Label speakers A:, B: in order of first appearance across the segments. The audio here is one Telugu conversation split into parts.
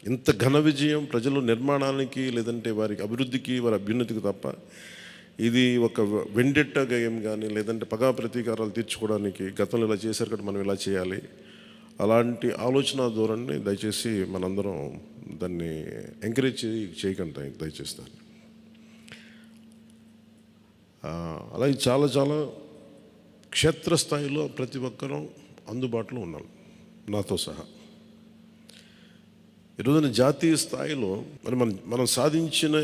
A: ఇంత ఘన విజయం ప్రజల నిర్మాణానికి లేదంటే వారికి అభివృద్ధికి వారి అభ్యున్నతికి తప్ప ఇది ఒక వెండెట్ట గేయం కానీ లేదంటే పగా ప్రతీకారాలు తీర్చుకోవడానికి గతంలో ఇలా చేశారు కదా మనం ఇలా చేయాలి అలాంటి ఆలోచన ధోరణిని దయచేసి మనందరం దాన్ని ఎంకరేజ్ చేయకండి దయచేసి దాన్ని. అలాగే చాలా చాలా క్షేత్రస్థాయిలో ప్రతి ఒక్కరూ అందుబాటులో ఉన్నాం నాతో సహా. ఈరోజున జాతీయ స్థాయిలో మరి మనం సాధించిన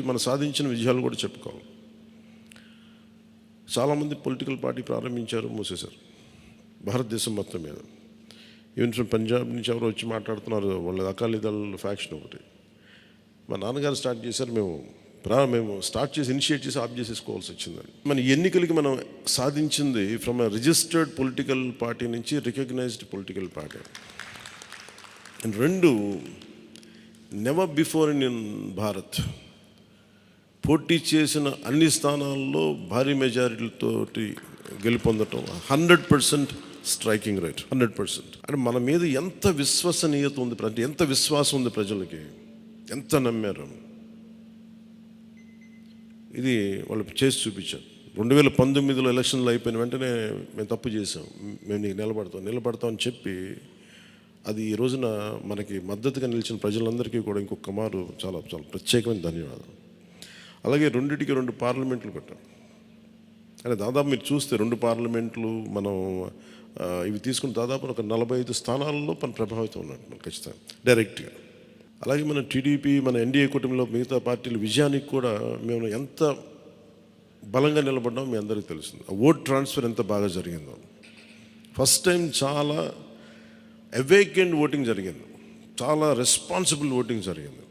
A: మనం సాధించిన విజయాలు కూడా చెప్పుకోవాలి. చాలామంది పొలిటికల్ పార్టీ ప్రారంభించారు, మూసేశారు భారతదేశం మొత్తం మీద. ఈవెన్ ఫ్రమ్ పంజాబ్ నుంచి ఎవరు వచ్చి మాట్లాడుతున్నారు, వాళ్ళ అకాలీదళ ఫ్యాక్షన్ ఒకటి. మా నాన్నగారు స్టార్ట్ చేశారు, మేము స్టార్ట్ చేసి ఇనిషియేట్ చేసి ఆఫ్ చేసేసుకోవాల్సి వచ్చిందని. మన ఎన్నికలకి మనం సాధించింది ఫ్రమ్ రిజిస్టర్డ్ పొలిటికల్ పార్టీ నుంచి రికగ్నైజ్డ్ పొలిటికల్ పార్టీ. అండ్ రెండు, నెవర్ బిఫోర్ ఇన్ భారత్ పోటీ చేసిన అన్ని స్థానాల్లో భారీ మెజారిటీలతోటి గెలుపొందటం 100% స్ట్రైకింగ్ రేట్, 100%. అంటే మన మీద ఎంత విశ్వసనీయత ఉంది, అంటే ఎంత విశ్వాసం ఉంది ప్రజలకి, ఎంత నమ్మారు, ఇది వాళ్ళు చేసి చూపించారు. 2019లో ఎలక్షన్లు అయిపోయిన వెంటనే మేము తప్పు చేసాం, మేము నీకు నిలబడతాం అని చెప్పి అది ఈ రోజున మనకి మద్దతుగా నిలిచిన ప్రజలందరికీ కూడా ఇంకొక మారు చాలా చాలా ప్రత్యేకమైన ధన్యవాదాలు. అలాగే 2 పార్లమెంట్లు పెట్టాం. అంటే దాదాపు మీరు చూస్తే 2 పార్లమెంట్లు మనం ఇవి తీసుకుని దాదాపు ఒక 45 స్థానాల్లో మనం ప్రభావితం ఉన్నట్టు మనం ఖచ్చితంగా డైరెక్ట్గా. అలాగే మన టీడీపీ, మన ఎన్డీఏ కూటమిలో మిగతా పార్టీల విజయానికి కూడా మేము ఎంత బలంగా నిలబడ్డామో మీ అందరికీ తెలుస్తుంది. ఓట్ ట్రాన్స్ఫర్ ఎంత బాగా జరిగిందో. ఫస్ట్ టైం చాలా అవేకెండ్ ఓటింగ్ జరిగింది, చాలా రెస్పాన్సిబుల్ ఓటింగ్ జరిగింది.